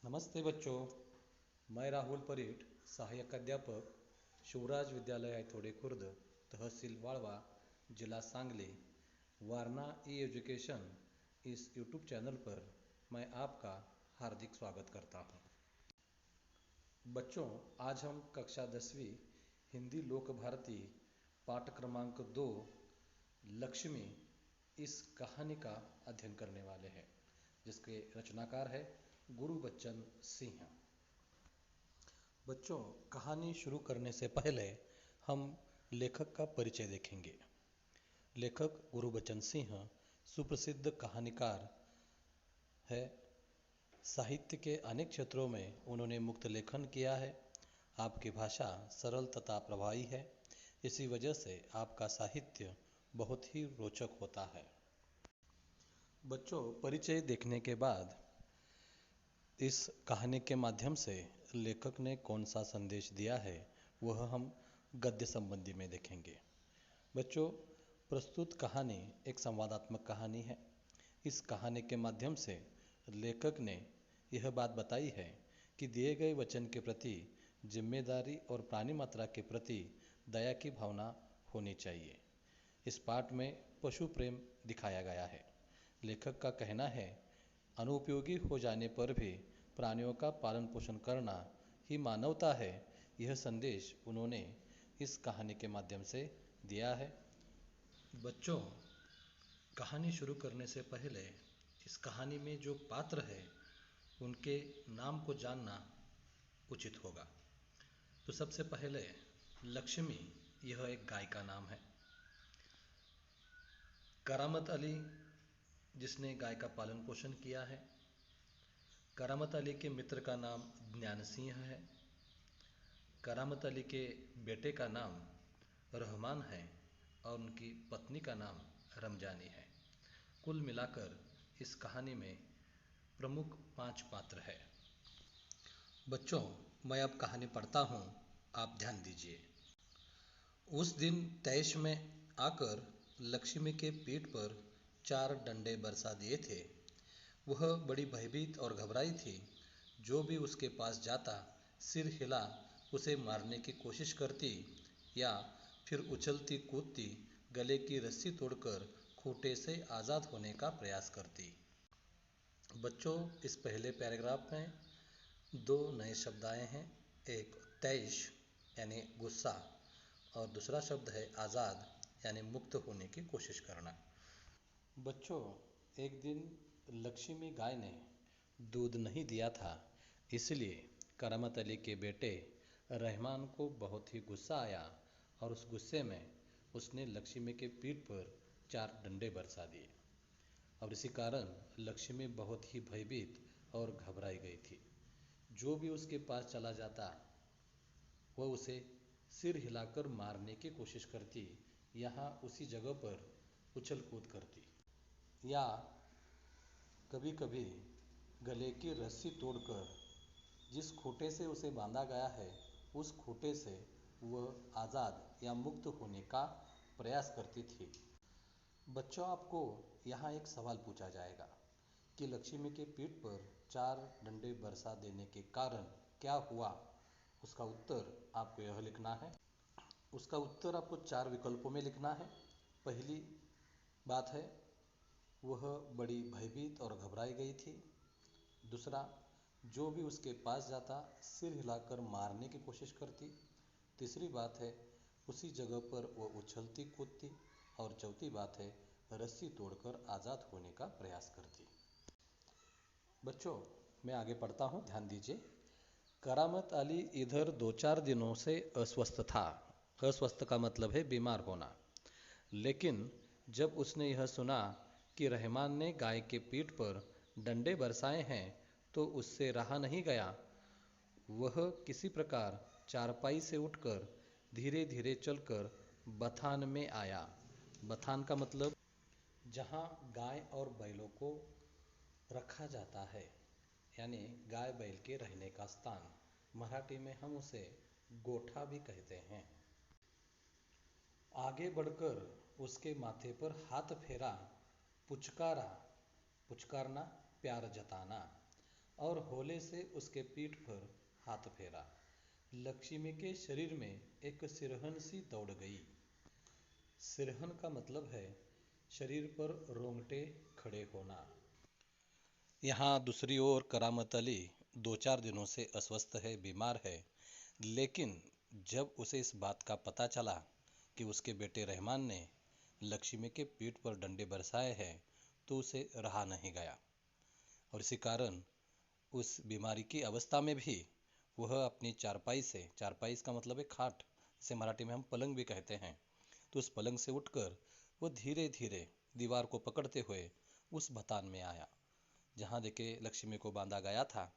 नमस्ते बच्चों, मैं राहुल परीट, सहायक अध्यापक, शिवराज विद्यालय आयथोडे खुर्द, तहसील वाळवा, जिला सांगली, वारना ई एजुकेशन इस यूट्यूब चैनल पर मैं आपका हार्दिक स्वागत करता हूं। बच्चों, आज हम कक्षा 10वीं हिंदी लोक भारती पाठ क्रमांक 2 लक्ष्मी इस कहानी का अध्ययन करने वाले हैं, जिसके रचनाकार है गुरुबच्चन सिंह। बच्चों, कहानी शुरू करने से पहले हम लेखक का परिचय देखेंगे। लेखक गुरुबच्चन सिंह सुप्रसिद्ध कहानीकार है। साहित्य के अनेक क्षेत्रों में उन्होंने मुक्त लेखन किया है। आपकी भाषा सरल तथा प्रभावी है, इसी वजह से आपका साहित्य बहुत ही रोचक होता है। बच्चों, परिचय देखने के बाद इस कहानी के माध्यम से लेखक ने कौन सा संदेश दिया है वह हम गद्य संबंधी में देखेंगे। बच्चों, प्रस्तुत कहानी एक संवादात्मक कहानी है। इस कहानी के माध्यम से लेखक ने यह बात बताई है कि दिए गए वचन के प्रति जिम्मेदारी और प्राणी मात्रा के प्रति दया की भावना होनी चाहिए। इस पाठ में पशु प्रेम दिखाया गया है। लेखक का कहना है, अनुपयोगी हो जाने पर भी प्राणियों का पालन पोषण करना ही मानवता है। यह संदेश उन्होंने इस कहानी के माध्यम से दिया है। बच्चों, कहानी शुरू करने से पहले इस कहानी में जो पात्र है उनके नाम को जानना उचित होगा। तो सबसे पहले लक्ष्मी, यह एक गाय का नाम है। करामत अली, जिसने गाय का पालन पोषण किया है। करामत अली के मित्र का नाम ज्ञान सिंह है। करामत अली के बेटे का नाम रहमान है और उनकी पत्नी का नाम रमजानी है। कुल मिलाकर इस कहानी में प्रमुख 5 पात्र है। बच्चों, मैं अब कहानी पढ़ता हूँ, आप ध्यान दीजिए। उस दिन तैश में आकर लक्ष्मी के पीठ पर 4 डंडे बरसा दिए थे। वह बड़ी भयभीत और घबराई थी। जो भी उसके पास जाता सिर हिला उसे मारने की कोशिश करती या फिर उछलती कूदती गले की रस्सी तोड़कर खूंटे से आज़ाद होने का प्रयास करती। बच्चों, इस पहले पैराग्राफ में 2 नए शब्द आए हैं। एक तैश यानी गुस्सा और दूसरा शब्द है आज़ाद यानी मुक्त होने की कोशिश करना। बच्चों, एक दिन लक्ष्मी गाय ने दूध नहीं दिया था, इसलिए करामत अली के बेटे रहमान को बहुत ही गुस्सा आया और उस गुस्से में उसने लक्ष्मी के पीठ पर 4 डंडे बरसा दिए और इसी कारण लक्ष्मी बहुत ही भयभीत और घबराई गई थी। जो भी उसके पास चला जाता वह उसे सिर हिलाकर मारने की कोशिश करती, यहाँ उसी जगह पर उछल कूद करती या कभी कभी गले की रस्सी तोड़कर जिस खूंटे से उसे बांधा गया है उस खूंटे से वह आज़ाद या मुक्त होने का प्रयास करती थी। बच्चों, आपको यहाँ एक सवाल पूछा जाएगा कि लक्ष्मी के पीठ पर 4 डंडे बरसा देने के कारण क्या हुआ। उसका उत्तर आपको यह लिखना है। उसका उत्तर आपको 4 विकल्पों में लिखना है। पहली बात है, वह बड़ी भयभीत और घबराई गई थी। दूसरा, जो भी उसके पास जाता सिर हिलाकर मारने की कोशिश करती। तीसरी बात है, उसी जगह पर वह उछलती कूदती। और चौथी बात है, रस्सी तोड़कर आज़ाद होने का प्रयास करती। बच्चों, मैं आगे पढ़ता हूँ, ध्यान दीजिए। करामत अली इधर 2-4 दिनों से अस्वस्थ था। अस्वस्थ का मतलब है बीमार होना। लेकिन जब उसने यह सुना कि रहमान ने गाय के पीठ पर डंडे बरसाए हैं तो उससे रहा नहीं गया। वह किसी प्रकार चारपाई से उठकर धीरे धीरे चलकर बथान में आया। बथान का मतलब जहाँ गाय और बैलों को रखा जाता है, यानी गाय बैल के रहने का स्थान। मराठी में हम उसे गोठा भी कहते हैं। आगे बढ़कर उसके माथे पर हाथ फेरा, पुचकारा, पुचकारना, प्यार जताना। और होले से उसके पीठ पर हाथ फेरा। लक्ष्मी के शरीर में एक सिरहन सी दौड़ गई। सिरहन का मतलब है शरीर पर रोंगटे खड़े होना। यहाँ दूसरी ओर करामत अली 2-4 दिनों से अस्वस्थ है, बीमार है। लेकिन जब उसे इस बात का पता चला कि उसके बेटे रहमान ने लक्ष्मी के पीठ पर डंडे बरसाए हैं तो उसे रहा नहीं गया, और इसी कारण उस बीमारी की अवस्था में भी वह अपनी चारपाई से, चारपाई इसका मतलब है खाट, इसे मराठी में हम पलंग भी कहते हैं, तो उस पलंग से उठकर वो धीरे धीरे दीवार को पकड़ते हुए उस भतान में आया जहाँ देखे लक्ष्मी को बांधा गया था।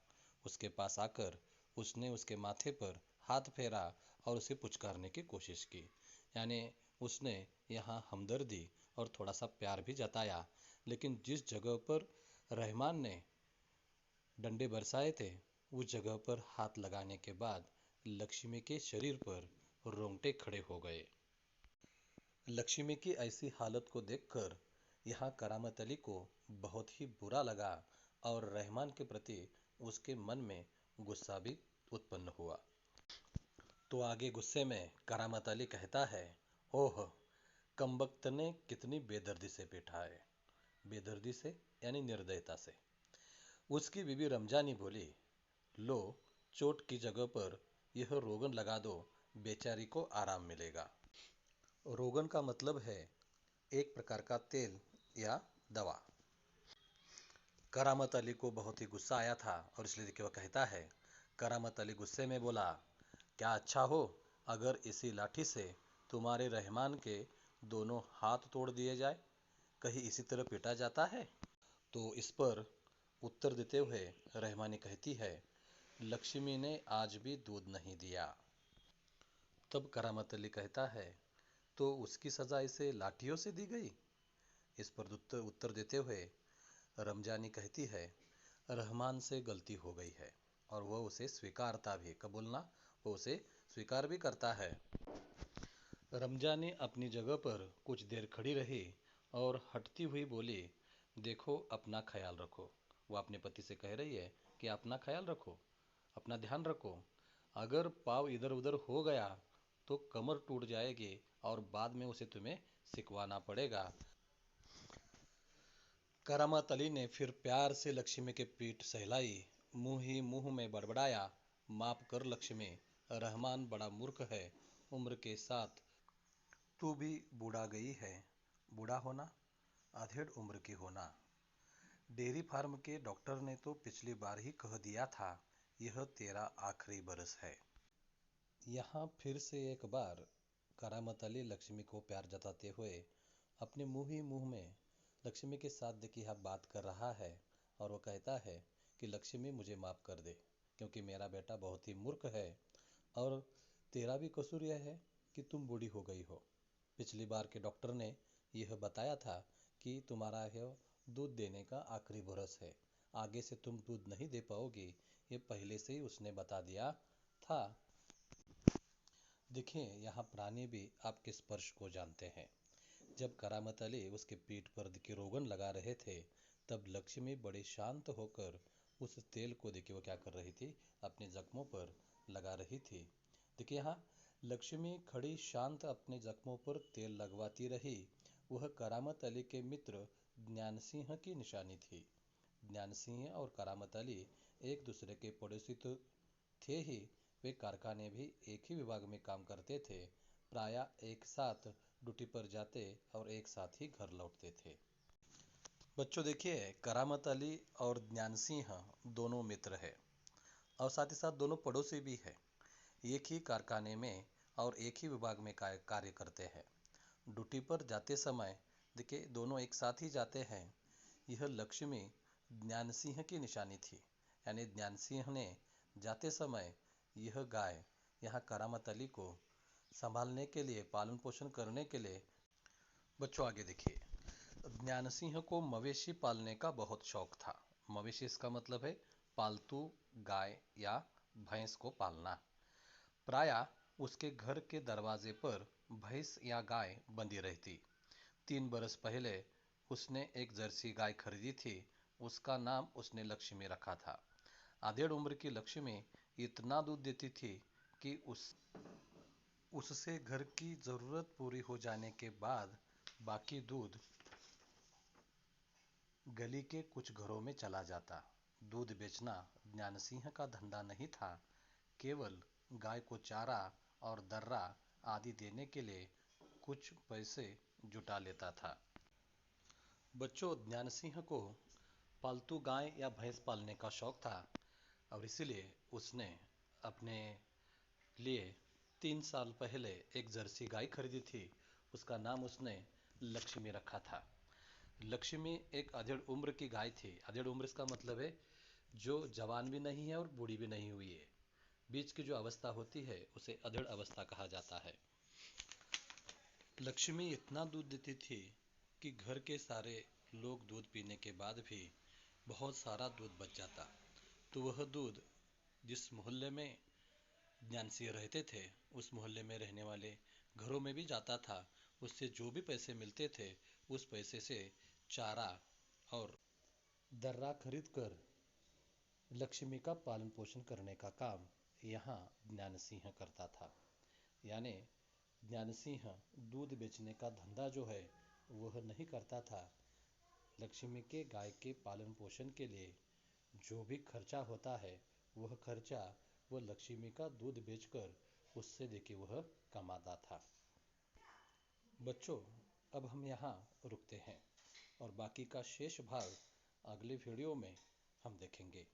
उसके पास आकर उसने उसके माथे पर हाथ फेरा और उसे पुचकारने की कोशिश की। यानी उसने यहाँ हमदर्दी और थोड़ा सा प्यार भी जताया। लेकिन जिस जगह पर रहमान ने डंडे बरसाए थे उस जगह पर हाथ लगाने के बाद लक्ष्मी के शरीर पर रोंगटे खड़े हो गए। लक्ष्मी की ऐसी हालत को देखकर यहाँ करामत अली को बहुत ही बुरा लगा और रहमान के प्रति उसके मन में गुस्सा भी उत्पन्न हुआ। तो आगे गुस्से में करामत अली कहता है, ओह, कमबख्त ने कितनी बेदर्दी से पीटा है। बेदर्दी से यानी निर्दयता से। उसकी बीवी रमजानी बोली, लो, चोट की जगह पर यह रोगन लगा दो, बेचारी को आराम मिलेगा। रोगन का मतलब है एक प्रकार का तेल या दवा। करामत अली को बहुत ही गुस्सा आया था और इसलिए देखिए वह कहता है, करामत अली गुस्से में बोला, क्या अच्छा हो अगर इसी लाठी से तुम्हारे रहमान के दोनों हाथ तोड़ दिए जाए, कहीं इसी तरह पीटा जाता है। तो इस पर उत्तर देते हुए रहमानी कहती है, लक्ष्मी ने आज भी दूध नहीं दिया। तब करामत अली कहता है, तो उसकी सजा इसे लाठियों से दी गई। इस पर उत्तर देते हुए रमजानी कहती है, रहमान से गलती हो गई है और वह उसे स्वीकारता भी, कबूलना, वो उसे स्वीकार भी करता है। रमजानी अपनी जगह पर कुछ देर खड़ी रही और हटती हुई बोली, देखो अपना ख्याल रखो। वो अपने पति से कह रही है कि अपना ख्याल रखो, अपना ध्यान रखो। अगर पाँव इधर उधर हो गया तो कमर टूट जाएगी और बाद में उसे तुम्हें सिकवाना पड़ेगा। करामत अली ने फिर प्यार से लक्ष्मी के पीठ सहलाई, मुंह ही मुंह में बड़बड़ाया, माफ कर लक्ष्मी, रहमान बड़ा मूर्ख है, उम्र के साथ तू भी बूढ़ा गई है। बूढ़ा होना, अधेड़ उम्र की होना। डेयरी फार्म के डॉक्टर ने तो पिछली बार ही कह दिया था, यह तेरा आखिरी बरस है। यहाँ फिर से एक बार करामत अली लक्ष्मी को प्यार जताते हुए अपने मुंह ही मुंह में लक्ष्मी के साथ देखिए आप बात कर रहा है और वो कहता है कि लक्ष्मी मुझे माफ़ कर दे, क्योंकि मेरा बेटा बहुत ही मूर्ख है और तेरा भी कसूर यह है कि तुम बूढ़ी हो गई हो। पिछली बार के डॉक्टर ने यह बताया था कि तुम्हारा यह दूध देने का आखिरी बरस है, आगे से तुम दूध नहीं दे पाओगी, ये पहले से ही उसने बता दिया था। देखिए यहाँ प्राणी भी आपके स्पर्श को जानते हैं। जब करामत अली उसके पीठ पर देखिए रोगन लगा रहे थे तब लक्ष्मी बड़े शांत होकर उस तेल को देखिए वो क्या कर रही थी, अपने जख्मों पर लगा रही थी। देखिए यहाँ लक्ष्मी खड़ी शांत अपने जख्मों पर तेल लगवाती रही। वह करामत अली के मित्र ज्ञान सिंह की निशानी थी। ज्ञान सिंह और करामत अली एक दूसरे के पड़ोसी तो थे ही, वे कारखाने भी एक ही विभाग में काम करते थे। प्रायः एक साथ ड्यूटी पर जाते और एक साथ ही घर लौटते थे। बच्चों देखिए करामत अली और ज्ञान सिंह दोनों मित्र हैं और साथ ही साथ दोनों पड़ोसी भी हैं। एक ही कारखाने में और एक ही विभाग में कार्य करते हैं। ड्यूटी पर जाते समय देखिए दोनों एक साथ ही जाते हैं। यह लक्ष्मी ज्ञान सिंह की निशानी थी, यानी ज्ञान सिंह ने जाते समय यह गाय यहाँ करामत अली को संभालने के लिए, पालन पोषण करने के लिए। बच्चों आगे देखिए, ज्ञान सिंह को मवेशी पालने का बहुत शौक था। मवेशी इसका मतलब है पालतू गाय या भैंस को पालना। प्रायः उसके घर के दरवाजे पर भैंस या गाय बंधी रहती। 3 बरस पहले उसने एक जर्सी गाय खरीदी थी, उसका नाम उसने लक्ष्मी रखा था। अधेड़ उम्र की लक्ष्मी इतना दूध देती थी कि उससे घर की ज़रूरत पूरी हो जाने के बाद बाकी दूध गली के कुछ घरों में चला जाता। दूध बेचना ज्ञानसिंह का धंधा नहीं था, केवल गाय को चारा और दर्रा आदि देने के लिए कुछ पैसे जुटा लेता था। बच्चों, ज्ञानसिंह को पालतू गाय या भैंस पालने का शौक था और इसलिए उसने अपने लिए 3 साल पहले एक जर्सी गाय खरीदी थी। उसका नाम उसने लक्ष्मी रखा था। लक्ष्मी एक अधेड़ उम्र की गाय थी। अधेड़ उम्र इसका मतलब है जो जवान भी नहीं है और बूढ़ी भी नहीं हुई है। बीच की जो अवस्था होती है उसे अधेड़ अवस्था कहा जाता है। लक्ष्मी इतना दूध देती थी कि घर के सारे लोग दूध पीने के बाद भी बहुत सारा दूध बच जाता। तो वह दूध जिस मोहल्ले में ज्ञानसिंह रहते थे उस मोहल्ले में रहने वाले घरों में भी जाता था। उससे जो भी पैसे मिलते थे उस पैसे से चारा और दर्रा खरीद कर लक्ष्मी का पालन पोषण करने का काम यहाँ ज्ञानसिंह करता था। यानी ज्ञानसिंह दूध बेचने का धंधा जो है वह नहीं करता था। लक्ष्मी के गाय के पालन पोषण के लिए जो भी खर्चा होता है वह खर्चा वह लक्ष्मी का दूध बेचकर उससे देके वह कमाता था। बच्चों, अब हम यहाँ रुकते हैं और बाकी का शेष भाग अगले वीडियो में हम देखेंगे।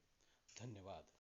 धन्यवाद।